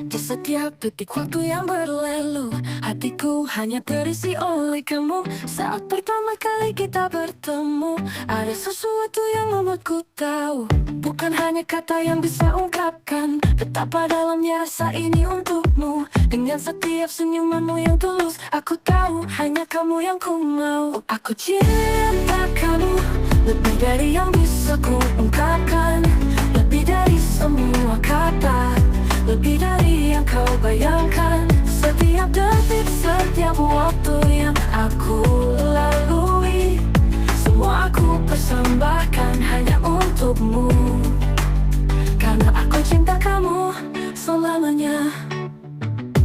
Di setiap detik waktu yang berlalu, hatiku hanya terisi oleh kamu. Saat pertama kali kita bertemu, ada sesuatu yang membuatku tahu. Bukan hanya kata yang bisa ungkapkan betapa dalamnya rasa ini untukmu. Dengan setiap senyumanmu yang tulus, aku tahu hanya kamu yang ku mau. Aku cinta kamu, lebih dari yang bisa ku ungkapkan. Lebih dari semua kata, lebih dari yang kau bayangkan. Setiap detik, setiap waktu yang aku lalui, semua aku persembahkan hanya untukmu. Karena aku cinta kamu selamanya.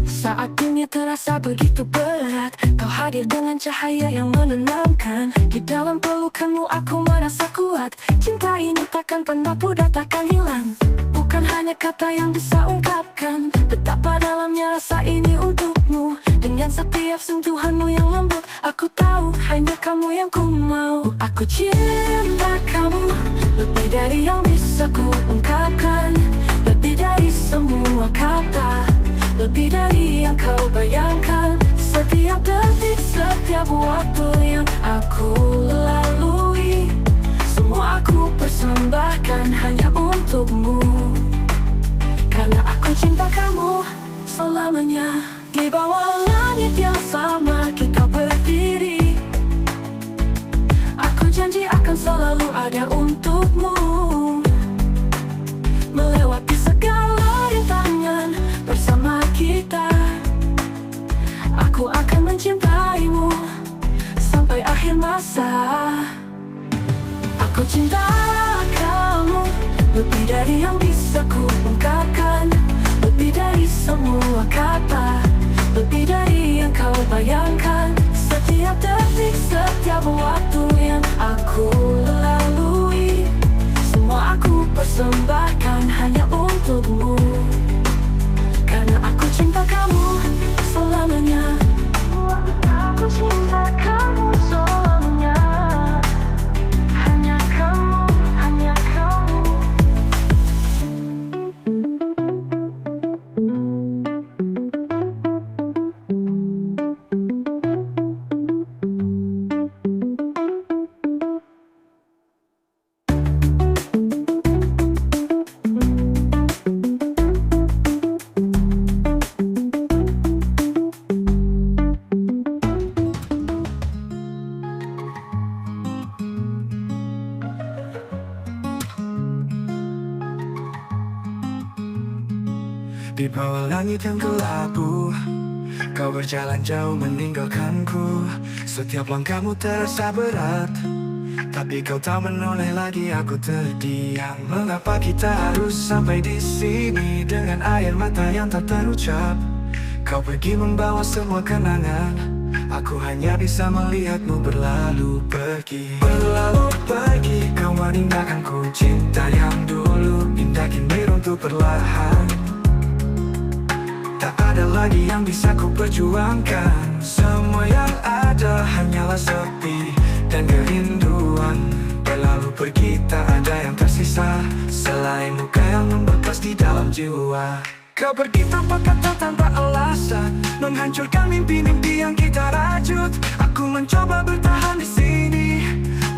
Saat dunia terasa begitu berat, kau hadir dengan cahaya yang menenangkan. Di dalam pelukanmu aku merasa kuat. Cinta ini takkan pernah pudar, takkan hilang. Bukan hanya kata yang bisa ungkapkan betapa dalamnya rasa ini untukmu. Dengan setiap sentuhanmu yang lembut, aku tahu hanya kamu yang ku mau. Aku cinta kamu, lebih dari yang bisa ku ungkapkan. Lebih dari semua kata, lebih dari yang kau bayangkan. Setiap detik, setiap waktu yang aku lalui, semua aku persembahkan hanya untukmu. Karena aku cinta kamu selamanya. Di bawah langit yang sama kita berdiri, aku janji akan selalu ada untukmu. Melewati segala rintangan bersama kita, aku akan mencintaimu sampai akhir masa. Aku cinta kamu, lebih dari yang bisa ku ungkapkan. Lebih dari semua kata, lebih dari yang kau bayangkan. Setiap detik, setiap waktu yang aku lalui, semua aku persembahkan hanya untukmu. Karena aku cinta kamu selamanya. Aku cinta kamu selamanya. Hanya kamu, hanya kamu. Di bawah langit yang kelabu, kau berjalan jauh meninggalkanku. Setiap langkahmu terasa berat, tapi kau tak menoleh lagi, aku terdiam. Mengapa kita harus sampai di sini dengan air mata yang tak terucap? Kau pergi membawa semua kenangan, aku hanya bisa melihatmu berlalu pergi. Berlalu pergi, kau meninggalkanku. Cinta yang dulu indah kini runtuh perlahan. Tak ada lagi yang bisa ku perjuangkan. Semua yang ada hanyalah sepi dan kerinduan. Berlalu pergi, tak ada yang tersisa selain luka yang membekas di dalam jiwa. Kau pergi tanpa kata, tanpa alasan, menghancurkan mimpi-mimpi yang kita rajut. Aku mencoba bertahan di sini,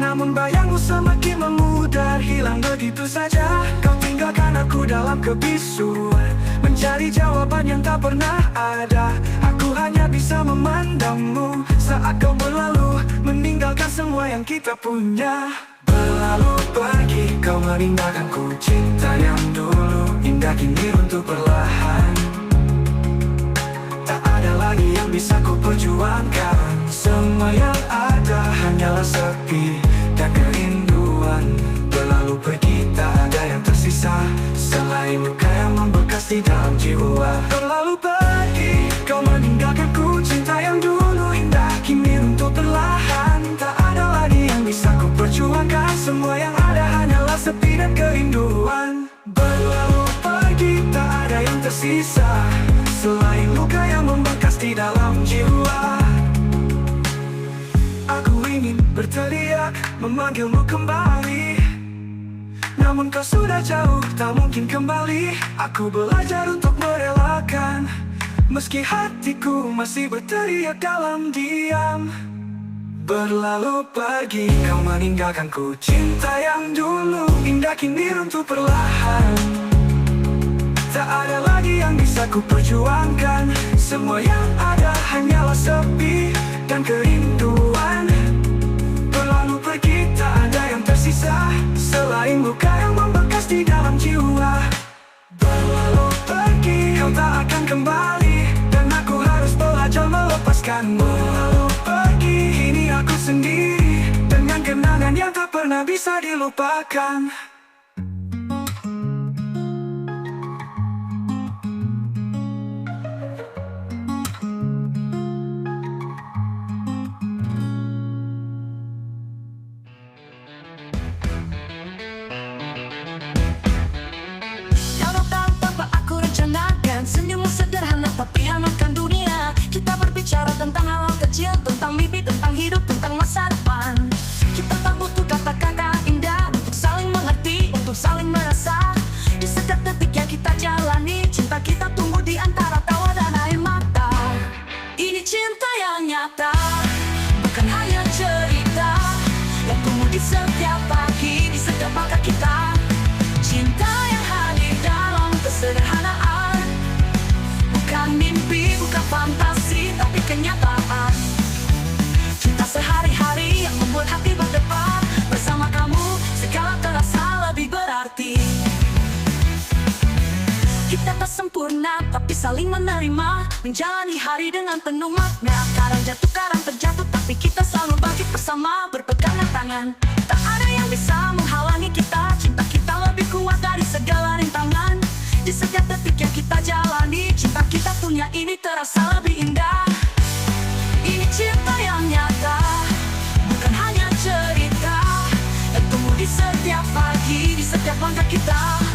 namun bayangmu semakin memudar. Hilang begitu saja, kau tinggalkan aku dalam kebisuan, mencari jawaban yang tak pernah ada. Aku hanya bisa memandangmu saat kau berlalu, meninggalkan semua yang kita punya. Berlalu pergi, kau meninggalkanku. Cinta yang dulu indah kini runtuh perlahan. Tak ada lagi yang bisa ku perjuangkan. Semua yang ada hanyalah sepi dan kerinduan. Berlalu pergi, tak ada yang tersisa selain luka yang membekas di dalam jiwa. Berlalu pergi, kau meninggalkanku. Cinta yang dulu indah kini runtuh perlahan. Tak ada lagi yang bisa ku perjuangkan. Semua yang ada hanyalah sepi dan kerinduan. Berlalu pergi, tak ada yang tersisa selain luka yang membekas di dalam jiwa. Aku ingin berteriak, memanggilmu kembali, namun kau sudah jauh, tak mungkin kembali. Aku belajar untuk merelakan Meski hatiku masih berteriak dalam diam. Berlalu pergi, kau meninggalkanku. Cinta yang dulu indah kini runtuh perlahan. Tak ada lagi yang bisa ku perjuangkan. Semua yang ada hanyalah sepi dan kerinduan. Berlalu pergi, tak ada yang tersisa selain luka yang membekas di dalam jiwa. Berlalu pergi, kau tak akan kembali, dan aku harus belajar melepaskanmu. Berlalu pergi, ini aku sendiri dengan kenangan yang tak pernah bisa dilupakan. Senyummu sederhana tapi hangatkan dunia. Kita berbicara tentang hal kecil, tentang mimpi, tentang hidup, tentang masa depan. Kita tak butuh kata-kata indah untuk saling mengerti, untuk saling merasa. Di setiap detik yang kita jalani, cinta kita tumbuh di antara tawa dan air mata. Ini cinta yang nyata, bukan hanya cerita yang tumbuh di setiap pagi, di setiap langkah kita. Cinta yang hadir dalam kesederhanaan, bukan mimpi, bukan fantasi, tapi kenyataan. Cinta sehari-hari yang membuat hati berdebar. Bersama kamu, segala terasa lebih berarti. Kita tak sempurna, tapi saling menerima. Menjalani hari dengan penuh makna. Kadang jatuh, kadang terjatuh, tapi kita selalu bangkit bersama, berpegangan tangan. Tak ada yang bisa menghalangi kita. Cinta kita lebih kuat dari segala rintangan. Di setiap detik yang kita jalani, cinta kita punya ini terasa lebih indah. Ini cinta yang nyata, bukan hanya cerita yang tumbuh di setiap pagi, di setiap langkah kita.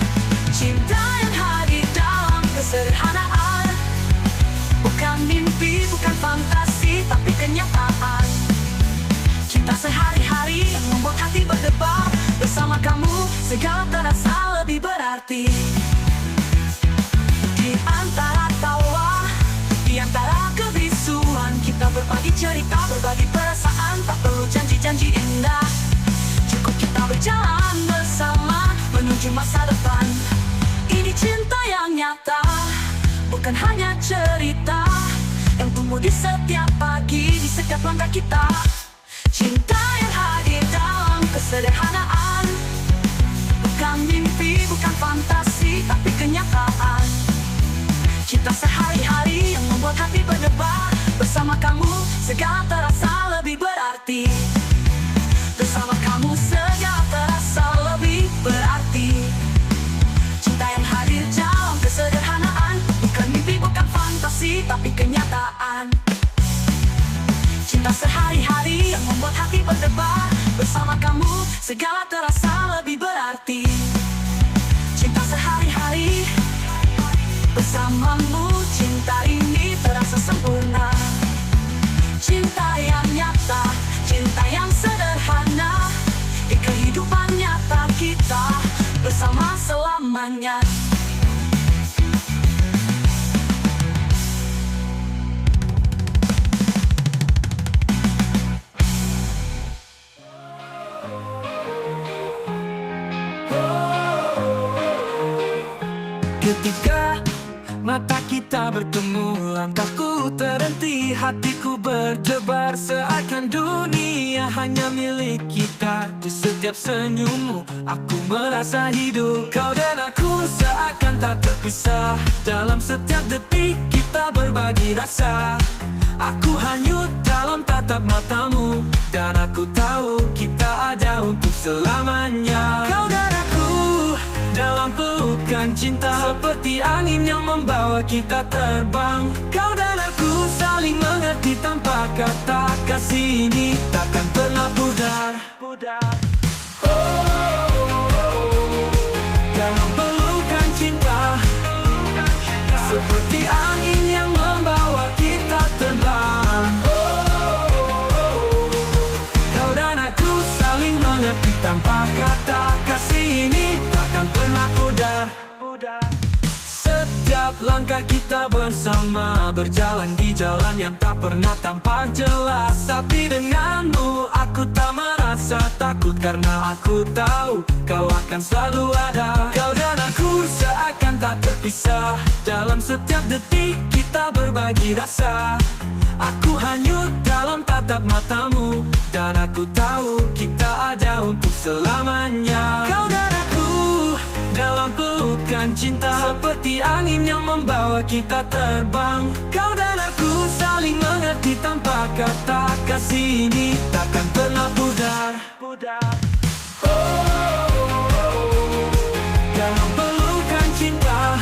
Cinta yang hadir dalam kesederhanaan, bukan mimpi, bukan fantasi, tapi kenyataan. Cinta sehari-hari yang membuat hati berdebar. Bersama kamu, segala terasa lebih berarti. Di antara tawa, di antara kebisuan, kita berbagi cerita, berbagi perasaan. Tak perlu janji-janji indah, cukup kita berjalan bersama menuju masa depan. Ini cinta yang nyata, bukan hanya cerita yang tumbuh di setiap pagi, di setiap langkah kita. Cinta yang hadir dalam kesederhanaan, bukan mimpi, bukan fantasi, tapi kenyataan. Cinta sehari-hari yang membuat hati berdebar. Bersama kamu, segala terasa lebih berarti. Bersama kamu, segala terasa lebih berarti. Cinta yang hadir dalam kesederhanaan, bukan mimpi, bukan fantasi, tapi kenyataan. Cinta sehari-hari yang membuat hati berdebar. Bersama kamu, segala terasa lebih berarti. Cinta sehari-hari bersamamu, cinta ini terasa sempurna. Cinta yang nyata, cinta yang sederhana, di kehidupan nyata kita bersama selamanya. Ketika mata kita bertemu, langkahku terhenti, hatiku berdebar. Seakan dunia hanya milik kita. Di setiap senyummu, aku merasa hidup. Kau dan aku seakan tak terpisah. Dalam setiap detik kita berbagi rasa. Aku hanyut dalam tatap matamu, dan aku tahu kita ada untuk selamanya. Kau dan aku dalam pelukan cinta, seperti angin yang membawa kita terbang. Kau dan aku saling mengerti tanpa kata. Kasih ini takkan pernah pudar. Dalam pelukan cinta, seperti angin yang membawa kita terbang. Kau dan aku saling mengerti tanpa kata. Kasih ini takkan pernah pudar. Setiap langkah kita kita bersama, berjalan di jalan yang tak pernah tampak jelas. Tapi denganmu aku tak merasa takut, karena aku tahu kau akan selalu ada. Kau dan aku seakan tak terpisah, dalam setiap detik kita berbagi rasa. Aku hanyut dalam tatap matamu, dan aku tahu kita ada untuk selamanya. Kau dan aku dalam pelukan cinta, seperti angin yang membawa kita terbang. Kau dan aku saling mengerti tanpa kata, kasih ini takkan pernah pudar. Dalam pelukan cinta,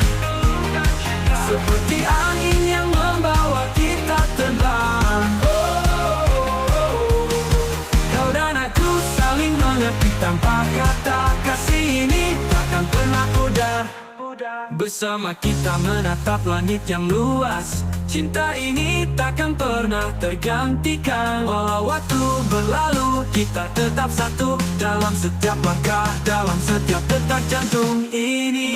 seperti angin yang membawa kita terbang. Kau dan aku saling mengerti tanpa kata, kasih ini takkan pernah pudar. Bersama kita menatap langit yang luas, cinta ini takkan pernah tergantikan. Walau waktu berlalu, kita tetap satu, dalam setiap langkah, dalam setiap detak jantung ini.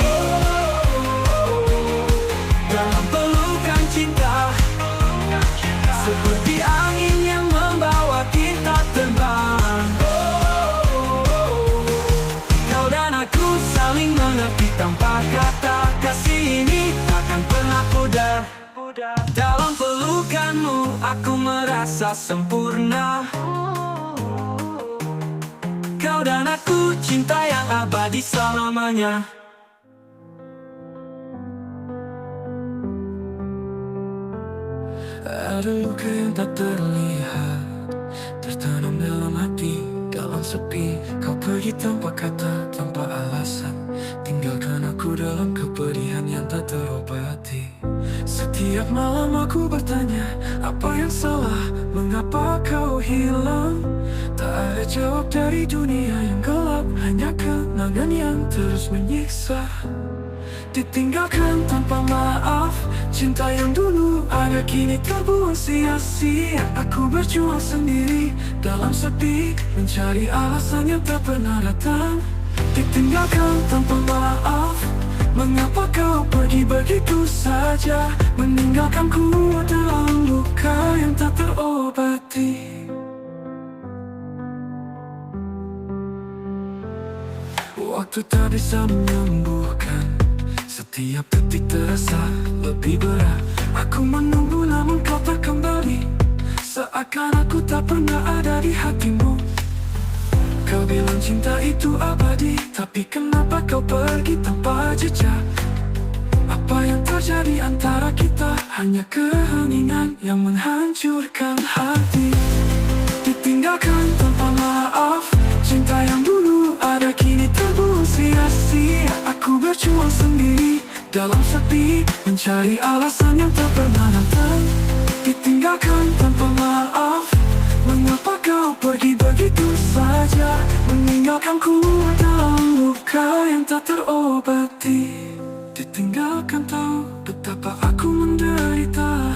Dalam pelukan cinta, seperti angin yang membawa kita terbang. Kau dan aku saling mengerti tanpa kata, kasih ini takkan pernah pudar. Dalam pelukanmu aku merasa sempurna. Kau dan aku cinta yang abadi selamanya. Ada luka yang tak terlihat, tertanam dalam hati, dalam sepi. Kau pergi tanpa kata, tanpa alasan, tinggalkan aku dalam kepedihan yang tak terobati. Setiap malam aku bertanya, apa yang salah, mengapa kau hilang? Tak ada jawab dari dunia yang gelap, hanya kenangan yang terus menyiksa. Ditinggalkan tanpa maaf, cinta yang dulu ada kini terbuang sia-sia. Aku berjuang sendiri dalam sepi, mencari alasan yang tak pernah datang. Ditinggalkan tanpa maaf, mengapa kau pergi begitu saja, meninggalkanku dalam luka yang tak terobati. Waktu tak bisa menyembuhkan, setiap detik terasa lebih berat. Aku menunggu namun kau tak kembali, seakan aku tak pernah ada di hatimu. Kau bilang cinta itu abadi, tapi kenapa kau pergi tanpa jejak? Apa yang terjadi antara kita, hanya keheningan yang menghancurkan hati. Ditinggalkan tanpa maaf, cinta yang dulu ada kini terbuang sia-sia. Aku berjuang sendiri dalam sepi, mencari alasan yang tak pernah datang. Ditinggalkan tanpa maaf, mengapa kau pergi begitu saja, meninggalkanku dalam luka yang tak terobati. Ditinggalkan, tahu betapa aku menderita.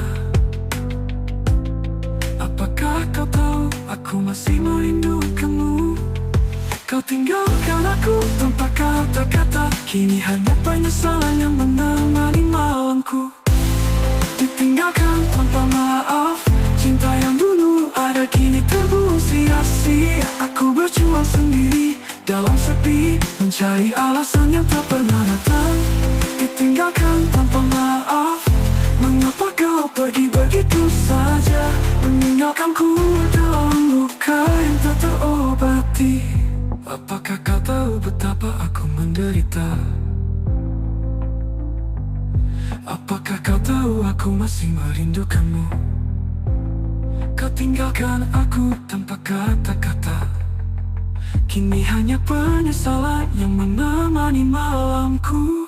Apakah kau tahu aku masih merindukanmu? Kau tinggalkan aku tanpa kata-kata, kini hanya penyesalan yang menemani malamku. Ditinggalkan tanpa maaf, cinta yang dulu ada kini terbuang sia-sia. Aku berjuang sendiri dalam sepi, mencari alasan yang tak pernah datang. Ditinggalkan tanpa maaf, mengapa kau pergi begitu saja, meninggalkanku dalam luka yang tak terobati. Apakah kau tahu betapa aku menderita? Apakah kau tahu aku masih merindukanmu? Kau tinggalkan aku tanpa kata-kata, kini hanya penyesalan yang menemani malamku.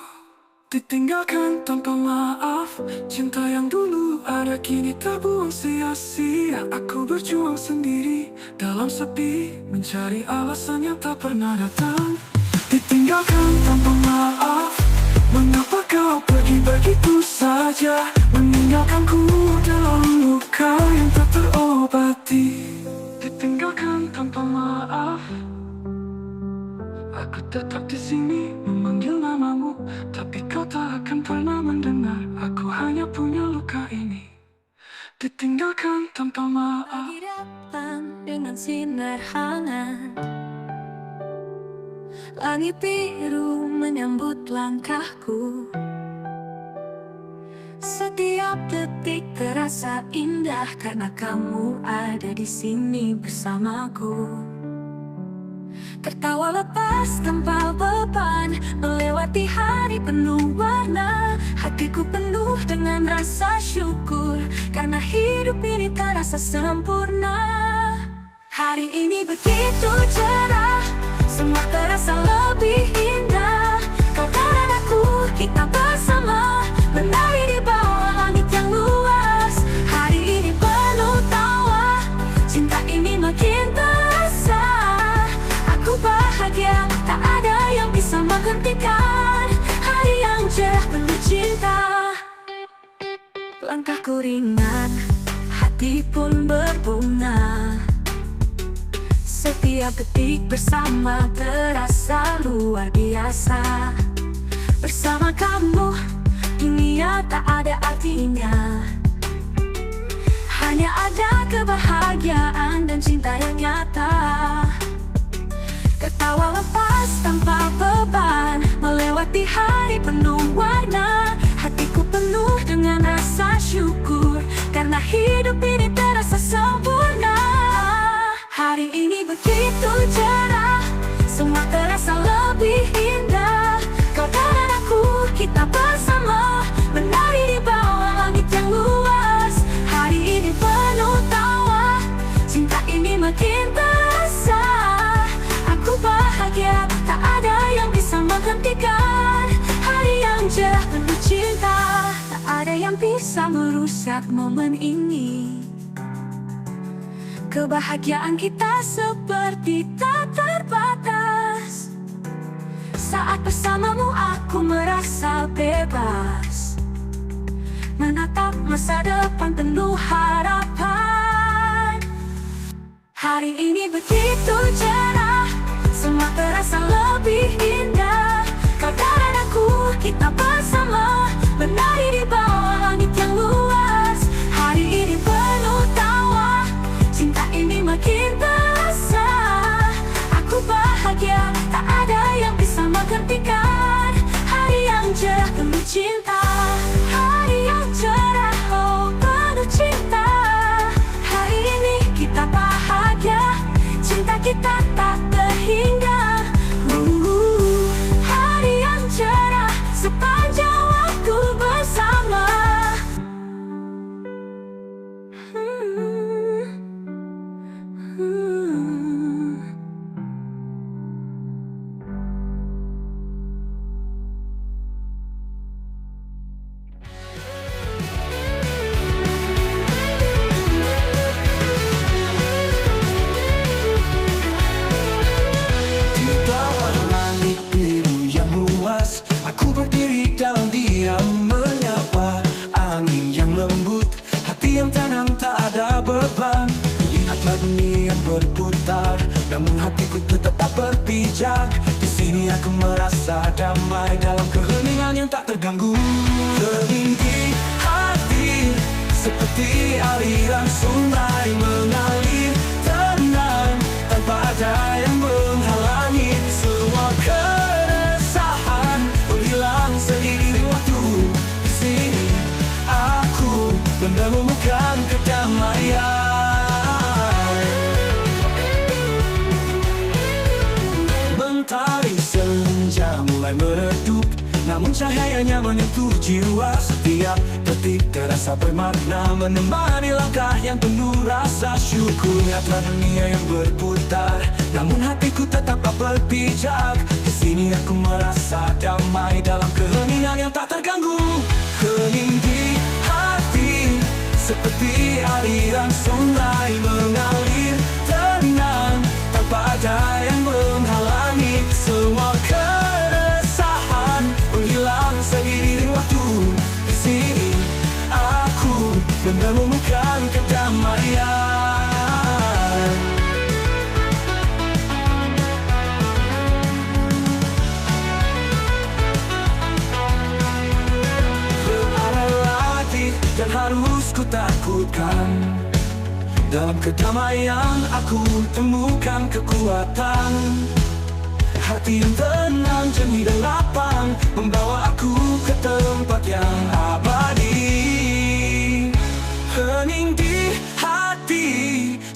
Ditinggalkan tanpa maaf, cinta yang dulu ada kini terbuang sia-sia. Aku berjuang sendiri dalam sepi, mencari alasan yang tak pernah datang. Ditinggalkan tanpa maaf, mengapa kau pergi begitu saja, meninggalkanku dalam luka yang tak terobati. Ditinggalkan tanpa maaf, aku tetap di sini memanggil namamu, tapi kau tak akan pernah mendengar. Aku hanya punya luka ini, ditinggalkan tanpa maaf. Lagi datang dengan sinar hangat, langit biru menyambut langkahku. Setiap detik terasa indah karena kamu ada di sini bersamaku. Tertawa lepas tanpa beban, melewati hari penuh warna. Hatiku penuh dengan rasa syukur karena hidup ini terasa sempurna. Hari ini begitu cerah, semua terasa lebih indah. Kau dan aku, kita bersama, menari di bawah langit yang luas. Hari ini penuh tawa, cinta ini makin terasa. Aku bahagia, tak ada yang bisa menghentikan hari yang cerah penuh cinta. Langkahku ringan, hati pun berbunga. Setiap detik bersama terasa luar biasa. Bersama kamu, dunia tak ada artinya. Hanya ada kebahagiaan dan cinta yang nyata. Tertawa lepas tanpa beban, melewati hari penuh warna. Hatiku penuh dengan rasa syukur karena hidup ini terasa sempurna. Hari ini begitu cerah, semua terasa lebih indah. Kau dan aku, kita bersama, menari di bawah langit yang luas. Hari ini penuh tawa, cinta ini makin terasa. Aku bahagia, tak ada yang bisa menghentikan hari yang cerah penuh cinta. Tak ada yang bisa merusak momen ini. Kebahagiaan kita seperti tak terbatas. Saat bersamamu aku merasa bebas, menatap masa depan penuh harapan. Hari ini begitu cerah, semua terasa lebih indah. Kau dan aku, kita bersama, menari di bawah langit yang luas. Hari ini penuh tawa, cinta ini makin terasa. Aku bahagia, tak ada yang bisa menghentikan hari yang cerah penuh cinta. Hari yang cerah, oh penuh cinta. Hari ini kita bahagia, cinta kita tak terhingga. Hari yang cerah, sepanjang waktu bersama. Aku berdiri dalam diam, menyapa angin yang lembut, hati yang tenang tak ada beban. Lihatlah dunia yang berputar, namun hatiku tetap berpijak. Di sini aku merasa damai dalam keheningan yang tak terganggu. Tertinggi hati seperti aliran sungai mengalir tenang tanpa ada yang menghalangi. Semua keresahan hilang seiring waktu. Di sini aku menemukan kedamaian. Mentari senja mulai meredup, namun cahayanya menyentuh jiwa. Setiap detik terasa bermakna, menemani langkah yang penuh rasa syukur. Lihatlah dunia yang berputar, namun hatiku tetap berpijak. Di sini aku merasa damai dalam keheningan yang tak terganggu. Hening di hati seperti aliran sungai mengalir tenang tanpa ada yang menghalangi. Semua keresahan menghilang seiring waktu. Di sini aku menemukan kedamaian. Berada di dan harus ku takutkan. Dalam kedamaian aku temukan kekuatan. Hati yang tenang, jernih dan lapang membawa aku ke tempat yang abadi. Hening di hati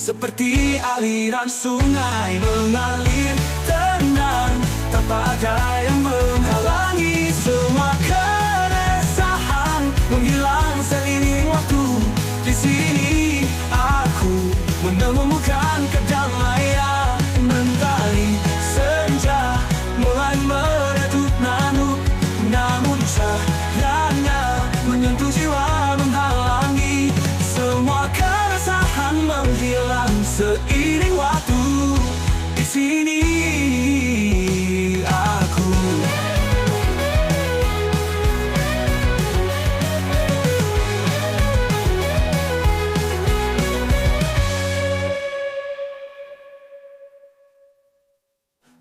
seperti aliran sungai mengalir tenang, tanpa ada yang menghalangi. Semua keresahan menghilang seiring waktu. Di sini aku menemukan kedamaian. Mentari senja mulai meredup nanuk, namun cahayanya menyentuh jiwa menghalangi. Semua keresahan menghilang seiring waktu. Di sini aku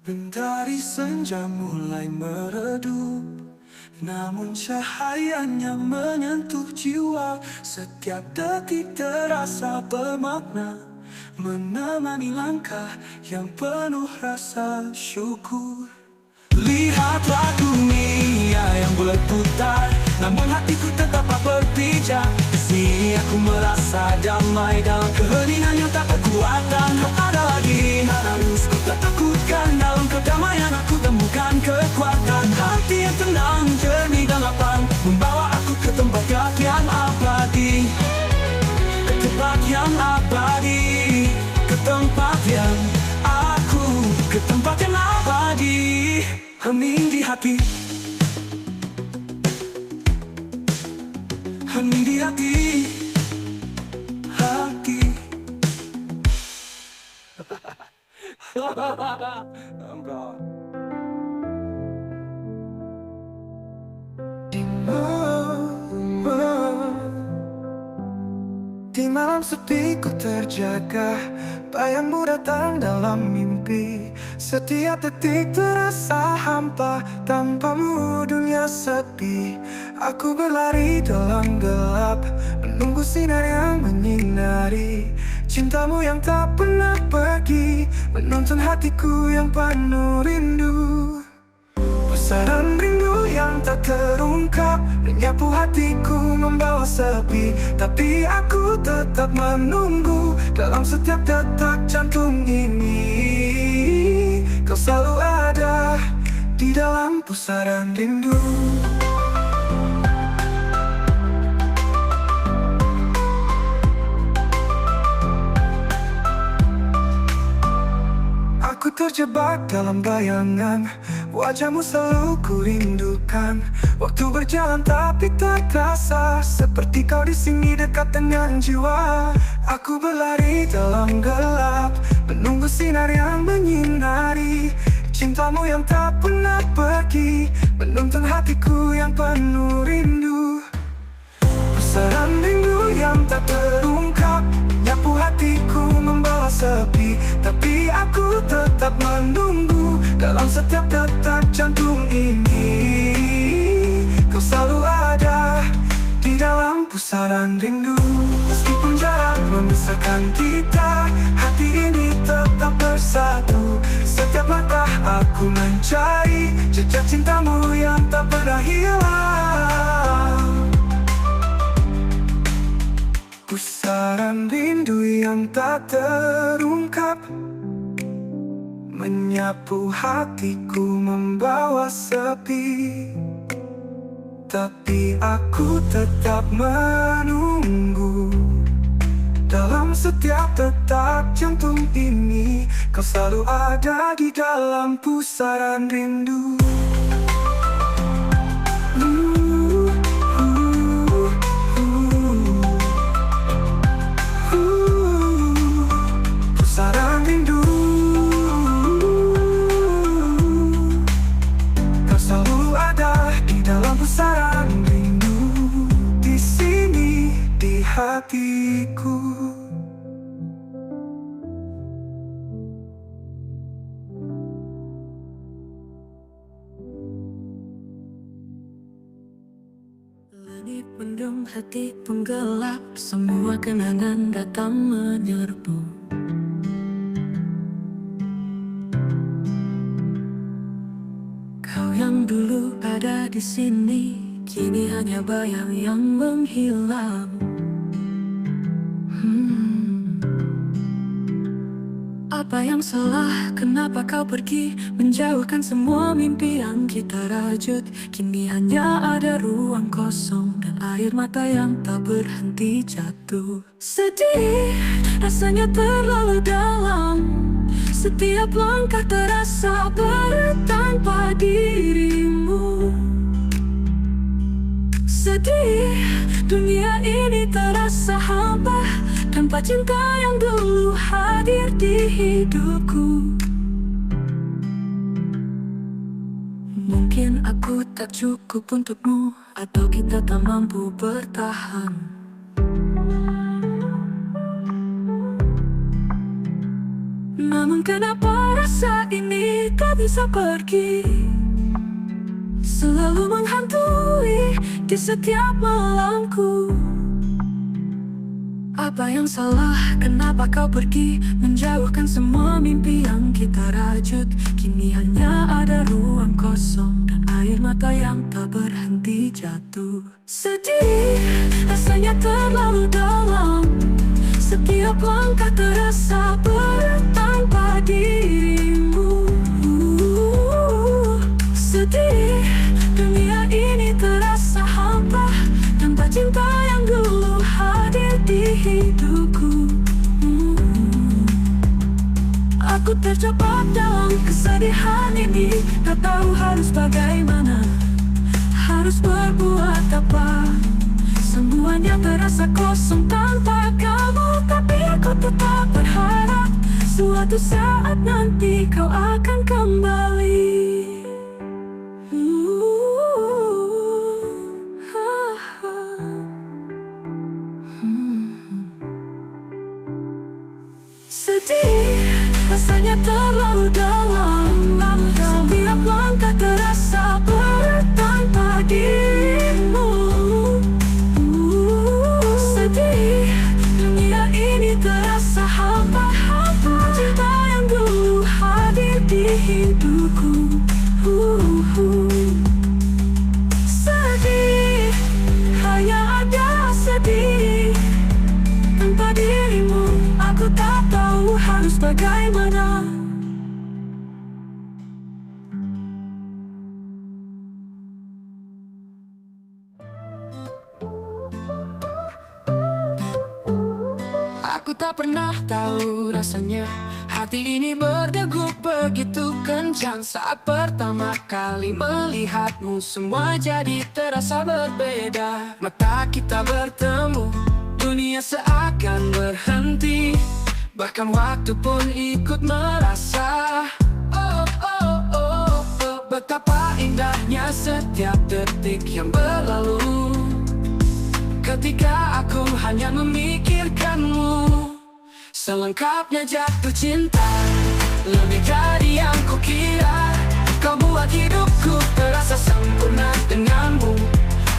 Mentari senja mulai meredup, namun cahayanya menyentuh jiwa. Setiap detik terasa bermakna, menemani langkah yang penuh rasa syukur. Lihatlah dunia yang berputar, namun hatiku tetap berpijak. Di sini aku merasa damai dalam keheningan yang tak berkuatan. Tak ada lagi harus ku tak takutkan. Dalam kedamaian aku temukan kekuatan. Hati yang tenang, jernih dan lapang membawa aku ke tempat yang abadi. Ke tempat yang abadi. Ke tempat yang ke tempat yang abadi. Hening di hati, hening di hati, hati. Di malam sepi ku terjaga, bayangmu datang dalam mimpi. Setiap detik terasa hampa, tanpamu dunia sepi. Aku berlari dalam gelap, menunggu sinar yang menyinari. Cintamu yang tak pernah pergi, menuntun hatiku yang penuh rindu. Pusaran rindu yang tak terungkap menyapu hatiku membawa sepi. Tapi aku tetap menunggu dalam setiap detak jantung ini. Kau selalu ada di dalam pusaran rindu. Aku terjebak dalam bayangan, wajahmu selalu ku rindukan. Waktu berjalan tapi tak terasa, seperti kau di sini dekat dengan jiwa. Aku berlari dalam gelap, menunggu sinar yang menyinari. Cintamu yang tak pernah pergi, menuntun hatiku yang penuh rindu. Pusaran rindu yang tak terungkap menyapu hatiku membawa sepi. Tapi aku tetap menunggu dalam setiap detak jantung ini. Kau selalu ada di dalam pusaran rindu. Meskipun jarak memisahkan kita, hati ini tetap bersatu. Setiap langkah aku mencari jejak cintamu yang tak pernah hilang. Pusaran rindu yang tak terungkap menyapu hatiku membawa sepi. Tapi aku tetap menunggu dalam setiap detak jantung ini. Kau selalu ada di dalam pusaran rindu. Pusaran rindu, kau selalu ada di dalam pusaran rindu. Di sini, di hatiku. Langit mendung hati pun gelap, semua kenangan datang menyerbu. Kau yang dulu ada di sini, kini hanya bayang yang menghilang. Apa yang salah? Kenapa kau pergi menjauhkan semua mimpi yang kita rajut? Kini hanya ada ruang kosong dan air mata yang tak berhenti jatuh. Sedih, rasanya terlalu dalam. Setiap langkah terasa berat tanpa dirimu. Sedih, dunia ini terasa hampa tanpa cinta yang dulu hadir di hidupku. Mungkin aku tak cukup untukmu, atau kita tak mampu bertahan. Namun kenapa rasa ini tak bisa pergi, selalu menghantui di setiap malamku. Apa yang salah? Kenapa kau pergi menjauhkan semua mimpi yang kita rajut? Kini hanya ada ruang kosong dan air mata yang tak berhenti jatuh. Sedih, rasanya terlalu dalam. Setiap langkah terasa berat tanpa dirimu. Sedih, dunia ini terasa hampa tanpa cinta yang dulu hadir di hidupku. Aku terjebak dalam kesedihan ini, tak tahu harus bagaimana, harus berbuat apa. Semuanya terasa kosong tanpa kamu, tapi aku tetap berharap suatu saat nanti kau akan kembali. Sedih, rasanya terlalu dalam. Setiap langkah terasa berat tanpa dirimu. Sedih, dunia ini terasa hampa. Cinta yang dulu hadir di hidupku. Sedih, hanya ada sedih. Tanpa dirimu, aku tak tahu harus bagaimana. Aku tak pernah tahu rasanya hati ini berdegup begitu kencang. Saat pertama kali melihatmu, semua jadi terasa berbeda. Mata kita bertemu, dunia seakan berhenti. Bahkan waktu pun ikut merasa betapa indahnya setiap detik yang berlalu. Ketika aku hanya memikirkanmu, selengkapnya jatuh cinta. Lebih dari yang kukira, kau buat hidupku terasa sempurna denganmu.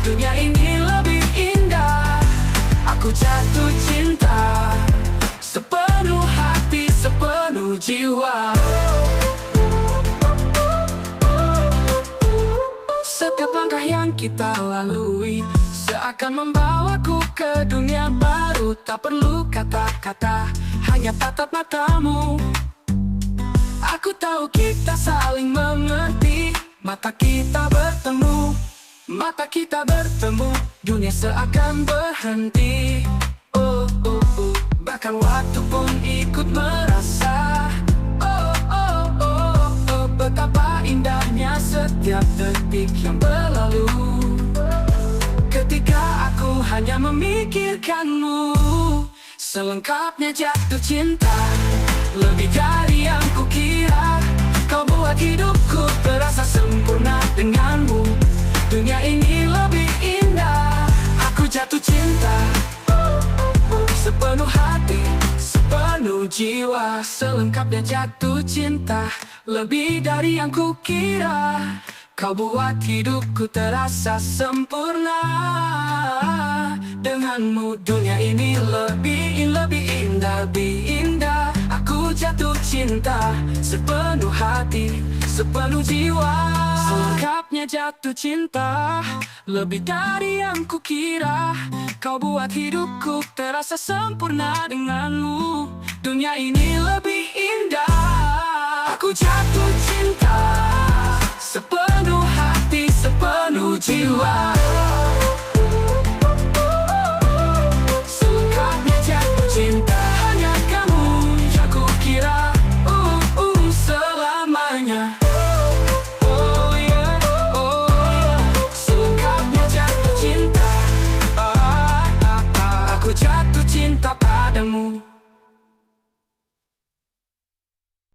Dunia ini lebih indah, aku jatuh cinta sepenuh hati, sepenuh jiwa. Setiap langkah yang kita lalui seakan membawaku ke dunia baru. Tak perlu kata-kata, hanya tatap matamu. Aku tahu kita saling mengerti. Mata kita bertemu, mata kita bertemu, dunia seakan berhenti. Bahkan waktu pun ikut merasa betapa indahnya setiap detik yang berlalu. Ketika aku hanya memikirkanmu, selengkapnya jatuh cinta. Lebih dari yang kukira, kau buat hidupku terasa sempurna denganmu. Dunia ini lebih indah, aku jatuh cinta sepenuh hati, sepenuh jiwa. Selengkapnya jatuh cinta, lebih dari yang kukira, Kau buat hidupku terasa sempurna. Denganmu dunia ini lebih indah, lebih indah. Aku jatuh cinta sepenuh hati, sepenuh jiwa. Selengkapnya jatuh cinta, lebih dari yang kukira. Kau buat hidupku terasa sempurna. Denganmu dunia ini lebih indah. Aku jatuh cinta sepenuh hati, sepenuh jiwa.